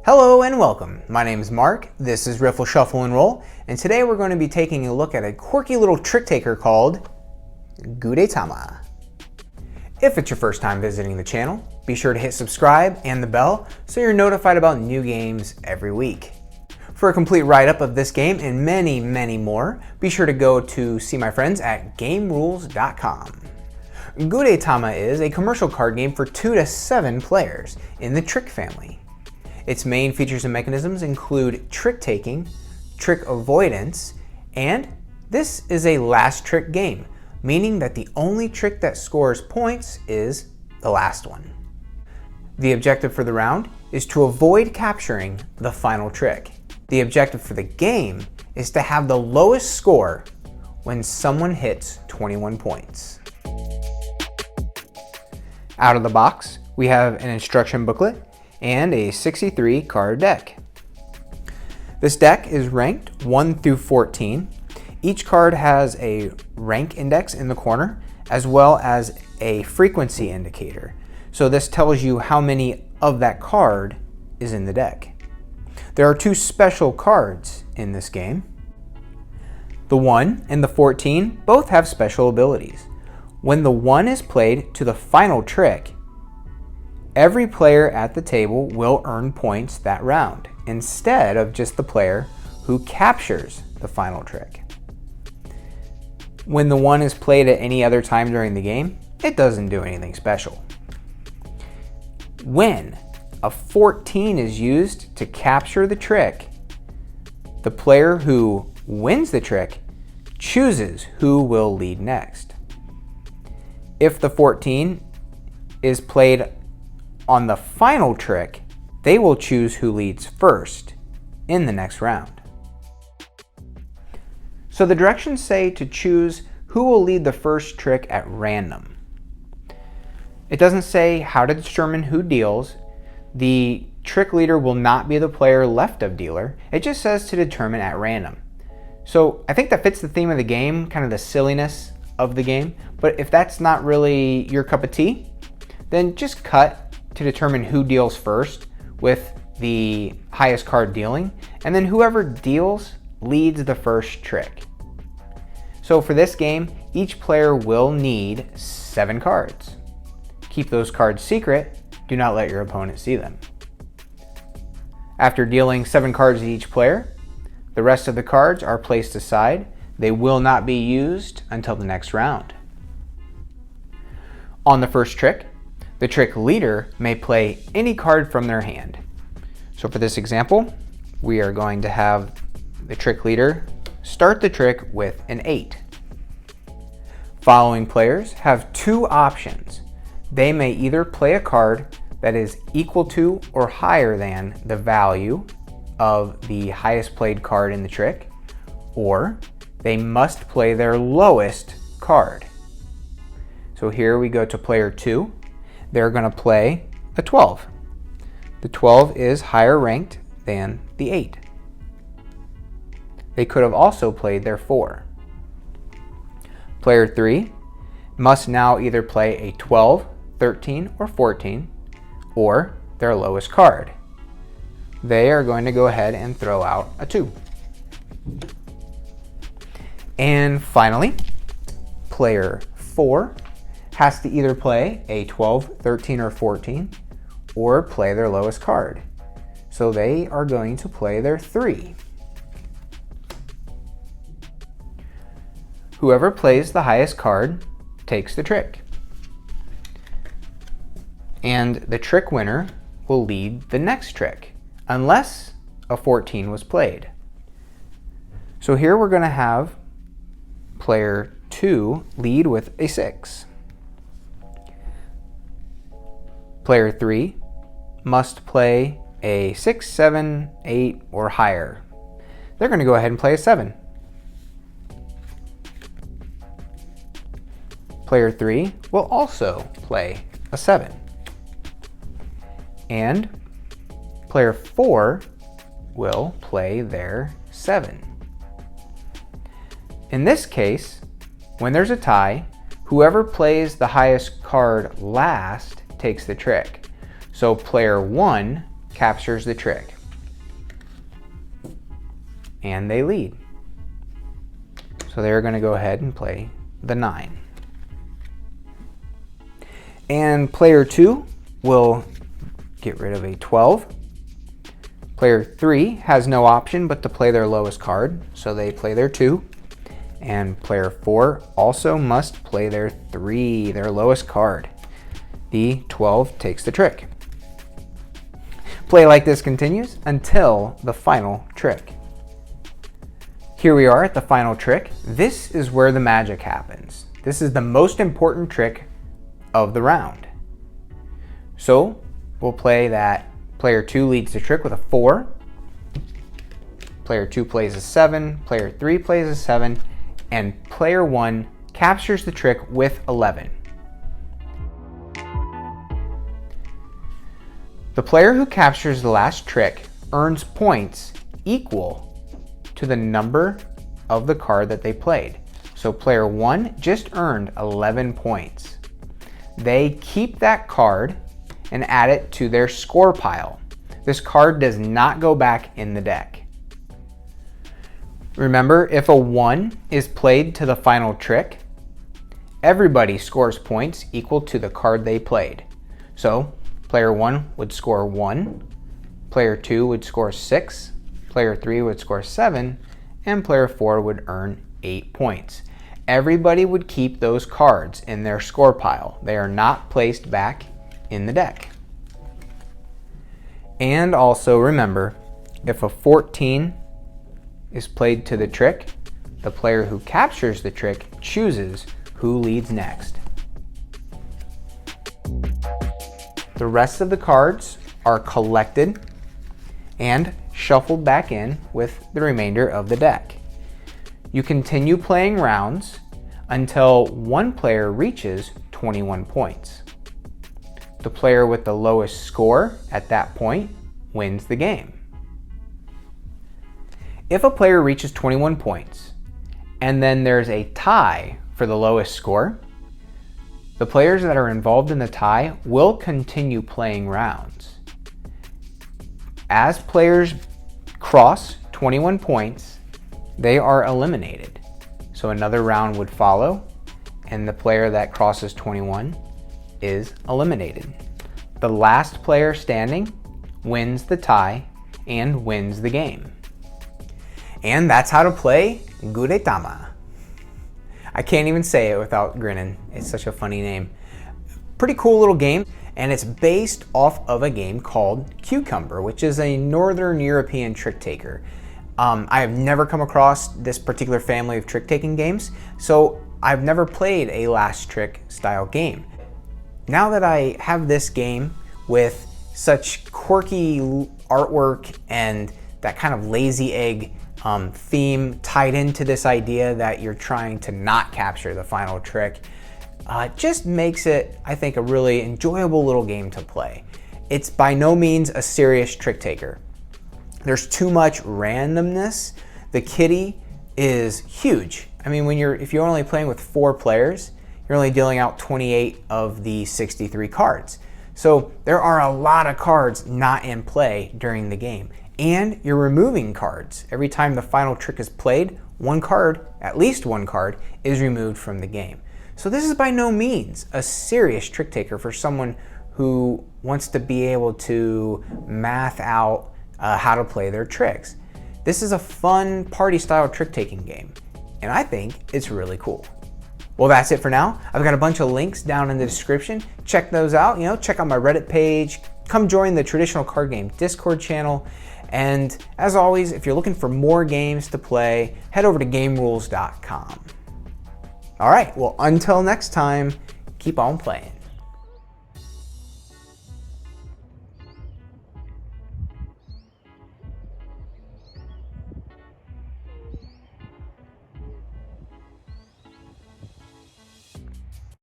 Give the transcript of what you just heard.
Hello and welcome. My name is Mark, this is Riffle Shuffle and Roll, and today we're going to be taking a look at a quirky little trick taker called Gudetama. If it's your first time visiting the channel, be sure to hit subscribe and the bell so you're notified about new games every week. For a complete write-up of this game and many more, be sure to go to see my friends at GameRules.com. Gudetama is a commercial card game for 2 to 7 players in the trick family. Its main features and mechanisms include trick taking, trick avoidance, and this is a last trick game, meaning that the only trick that scores points is the last one. The objective for the round is to avoid capturing the final trick. The objective for the game is to have the lowest score when someone hits 21 points. Out of the box, we have an instruction booklet and a 63 card deck. This deck is ranked 1 through 14. Each card has a rank index in the corner as well as a frequency indicator. So this tells you how many of that card is in the deck. There are 2 special cards in this game. The 1 and the 14 both have special abilities. When the 1 is played to the final trick, every player at the table will earn points that round, instead of just the player who captures the final trick. When the 1 is played at any other time during the game, it doesn't do anything special. When a 14 is used to capture the trick, the player who wins the trick chooses who will lead next. If the 14 is played on the final trick, they will choose who leads first in the next round. So the directions say to choose who will lead the first trick at random. It doesn't say how to determine who deals. The trick leader will not be the player left of dealer. It just says to determine at random. So I think that fits the theme of the game, kind of the silliness of the game. But if that's not really your cup of tea, then just cut to determine who deals first with the highest card dealing, and then whoever deals leads the first trick. So for this game, each player will need 7 cards. Keep those cards secret, do not let your opponent see them. After dealing 7 cards to each player, the rest of the cards are placed aside. They will not be used until the next round. On the first trick, the trick leader may play any card from their hand. So for this example, we are going to have the trick leader start the trick with an 8. Following players have 2 options. They may either play a card that is equal to or higher than the value of the highest played card in the trick, or they must play their lowest card. So here we go to player 2. They're going to play a 12. The 12 is higher ranked than the 8. They could have also played their 4. Player 3 must now either play a 12, 13, or 14, or their lowest card. They are going to go ahead and throw out a 2. And finally, player 4 has to either play a 12, 13, or 14, or play their lowest card. So they are going to play their 3. Whoever plays the highest card takes the trick. And the trick winner will lead the next trick, unless a 14 was played. So here we're going to have player 2 lead with a 6. Player 3 must play a 6, 7, 8, or higher. They're going to go ahead and play a 7. Player 3 will also play a 7. And player 4 will play their 7. In this case, when there's a tie, whoever plays the highest card last takes the trick. So player 1 captures the trick. and they lead. So they're going to go ahead and play the 9. And player 2 will get rid of a 12. Player 3 has no option but to play their lowest card, so they play their 2. And player 4 also must play their 3, their lowest card. The 12 takes the trick. Play like this continues until the final trick. Here we are at the final trick. This is where the magic happens. This is the most important trick of the round. So we'll play that player 2 leads the trick with a 4. Player 2 plays a 7, player 3 plays a 7, and player 1 captures the trick with 11. The player who captures the last trick earns points equal to the number of the card that they played. So player 1 just earned 11 points. They keep that card and add it to their score pile. This card does not go back in the deck. Remember, if a 1 is played to the final trick, everybody scores points equal to the card they played. So player 1 would score 1, player 2 would score 6, player 3 would score 7, and player 4 would earn 8 points. Everybody would keep those cards in their score pile. They are not placed back in the deck. And also remember, if a 14 is played to the trick, the player who captures the trick chooses who leads next. The rest of the cards are collected and shuffled back in with the remainder of the deck. You continue playing rounds until one player reaches 21 points. The player with the lowest score at that point wins the game. If a player reaches 21 points and then there's a tie for the lowest score, the players that are involved in the tie will continue playing rounds. As players cross 21 points, they are eliminated. So another round would follow, and the player that crosses 21 is eliminated. The last player standing wins the tie and wins the game. And that's how to play Gudetama. I can't even say it without grinning. It's such a funny name. Pretty cool little game, and it's based off of a game called Cucumber, which is a Northern European trick taker. I have never come across this particular family of trick-taking games, so I've never played a last trick style game. Now that I have this game with such quirky artwork and that kind of lazy egg theme tied into this idea that you're trying to not capture the final trick, just makes it, I think, a really enjoyable little game to play. It's by no means a serious trick taker. There's too much randomness. The kitty is huge. I mean, if you're only playing with 4 players, you're only dealing out 28 of the 63 cards. So there are a lot of cards not in play during the game. And you're removing cards. Every time the final trick is played, one card, at least one card, is removed from the game. So this is by no means a serious trick taker for someone who wants to be able to math out how to play their tricks. This is a fun party style trick taking game, and I think it's really cool. Well, that's it for now. I've got a bunch of links down in the description. Check those out. Check out my Reddit page. Come join the Traditional Card Game Discord channel. And as always, if you're looking for more games to play, head over to GameRules.com. All right, well, until next time, keep on playing.